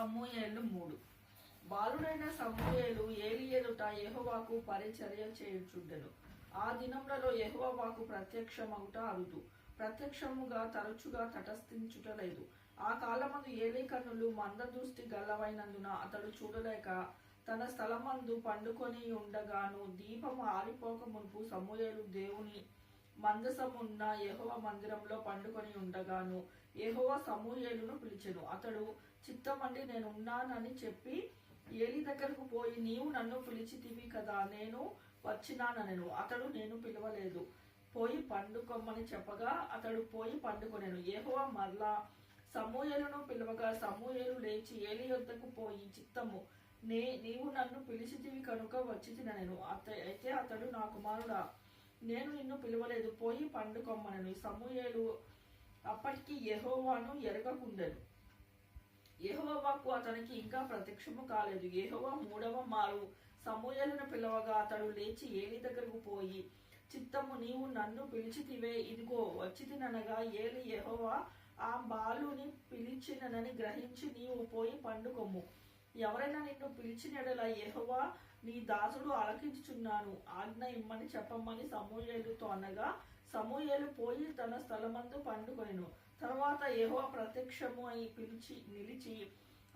సమూయేలు 3. బాలుడైన సమూయేలు ఏలి ఎదుట యెహోవాకు పరిచర్య చేయుచుండెను. ఆ దినములలో యెహోవా వాక్కు ప్రత్యక్షమగుట అరుదు, ప్రత్యక్షముగా తరచుగా తటస్థించుటలేదు. ఆ కాలమందు ఏలి కన్నులు మందదృష్టి గలవైనందున అతడు చూడలేక తన స్థలమందు పండుకొని ఉండగాను, దీపము ఆరిపోక మునుపు సమూయేలు దేవుని మందసమున్న యెహోవా మందిరంలో పండుకొని ఉండగాను యెహోవా సమూయేలును పిలిచెను. అతడు చిత్తమండి నేనున్నానని చెప్పి ఏలి దగ్గరకు పోయి, నీవు నన్ను పిలిచితివి కదా, నేను వచ్చినానెను. అతడు నేను పిలవలేదు, పోయి పండుకొమ్మని చెప్పగా అతడు పోయి పండుకొనెను. యెహోవా మరలా సమూయేలును పిలవగా సమూయేలు లేచి ఏలి యొద్దకు పోయి, చిత్తము నీవు నన్ను పిలిచితివి కనుక వచ్చితినెను. అయితే అతడు, నా కుమారుడా, నేను నిన్ను పిలవలేదు, పోయి పండుకొమ్మనెను. సమూయేలు అప్పటికి యెహోవాను ఎరగకుండెను. యెహోవా వాక్కు అతనికి ఇంకా ప్రత్యక్షము కాలేదు. యెహోవా 3వ మారు సమూయేలును పిలవగా అతడు లేచి ఏలి దగ్గరకు పోయి, చిత్తము నీవు నన్ను పిలిచితివే, ఇదిగో వచ్చితిననగా ఏలి, యెహోవా ఆ బాలుని పిలిచినని గ్రహించి, నీవు పోయి పండుకొమ్ము. ఎవరైనా నిన్ను పిలిచినడల యెహోవా నీ దాసుడు ఆలకించుచున్నాను, ఆజ్ఞ ఇమ్మని చెప్పమని సమూయేలుతో అనగా సమూయేలు పోయి తన స్థలమందు పండుకొనెను. తర్వాత యెహోవా ప్రత్యక్షము అయి నిలిచి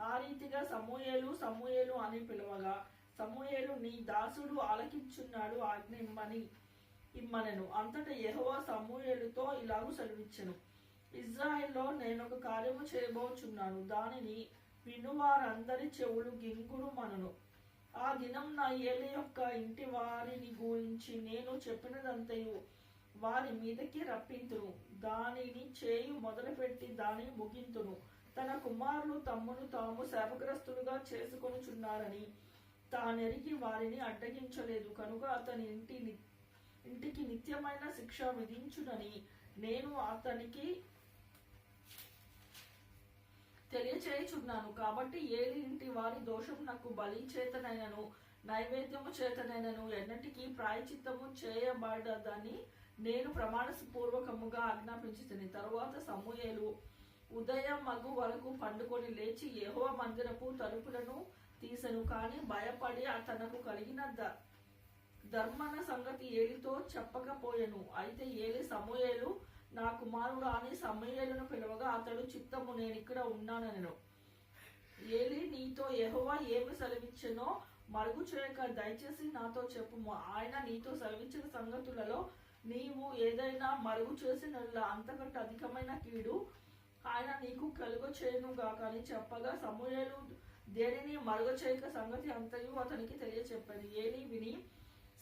ఆ రీతిగా సమూయేలు సమూయేలు అని పిలవగా సమూయేలు, నీ దాసుడు ఆలకించున్నాడు, ఆజ్ఞ ఇమ్మనెను. అంతటా యెహోవా సమూయేలుతో ఇలాగు సెలవిచ్చెను, ఇజ్రాయెల్లో నేనొక కార్యము చేయబోచున్నాను, దానిని వినువారందరి చెవులు గింగురుమనును. ఆ దినం నా ఏలి యొక్క ఇంటి వారిని గురించి నేను చెప్పినదంతయు వారి మీదకి రప్పింతును. దానిని చేయు మొదలుపెట్టి దానిని ముగింతును. తన కుమారులు తమ్మును తాము శాపగ్రస్తులుగా చేసుకొనుచున్నారని తానెరిగి వారిని అడ్డగించలేదు కనుక అతని ఇంటికి నిత్యమైన శిక్ష విధించునని నేను అతనికి తెలియచేయుచున్నాను. కాబట్టి ఏలి ఇంటి వారి దోషం నాకు బలి చేతనైనను నైవేద్యము చేతనైనను ఎన్నటికీ ప్రాయచిత్తము చేయబడదని నేను ప్రమాణపూర్వకముగా ఆజ్ఞాపించితిని. తరువాత సమూయేలు ఉదయం మగు వరకు పండుకొని లేచి యెహోవా మందిరపు తలుపులను తీసెను. కానీ భయపడి తనకు కలిగిన ధర్మన సంగతి ఏలితో చెప్పకపోయెను. అయితే ఏలి, సమూయేలు నా కుమారుడు అని సమూయేలును పిలవగా అతడు, చిత్తము నేనిక్కడ ఉన్నానెను. ఏలి, నీతో యెహోవా ఏమి సెలవిచ్చెనో మరుగు చేయక దయచేసి నాతో చెప్పుము. ఆయన నీతో సెలవిచ్చిన సంగతులలో నీవు ఏదైనా మరుగు చేసినట్లా అంతకంటే అధికమైన కీడు ఆయన నీకు కలుగచేయునుగాక అని చెప్పగా సమూయేలు దేనిని మరుగు చేయక సంగతి అంతయు అతనికి తెలియచెప్పాను. ఏలి విని,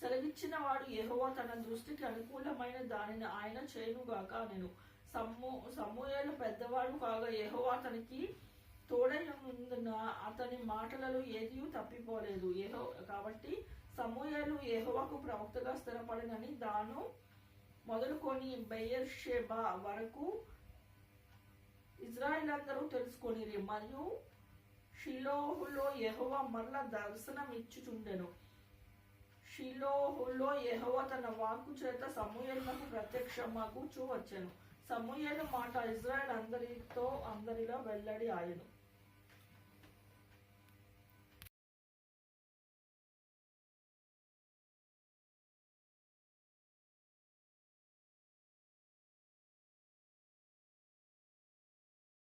సెలవిచ్చిన వాడు యెహోవా తన దృష్టికి అనుకూలమైన దానిని ఆయన చేయునుగాక అనెను. సమూయేలు పెద్దవాడు కాగా యెహోవా అతనికి తోడైనందున అతని మాటలలో ఏదియూ తప్పిపోలేదు. కాబట్టి సమూయేలు యెహోవాకు ప్రవక్తగా స్థిరపడినని దాను మొదలుకొని బెయేర్షెబా వరకు ఇజ్రాయేలందరూ తెలుసుకొనిరి. మరియు షిలోహులో యెహోవా మరల దర్శనం ఇచ్చుచుండెను. షిలోహులో యెహోవా తన వాక్కు చేత సమూయేలునకు ప్రత్యక్షమగుచూ వచ్చెను. సమూయేలు మాట ఇజ్రాయేల్ అందరిలో వెల్లడి ఆయెను.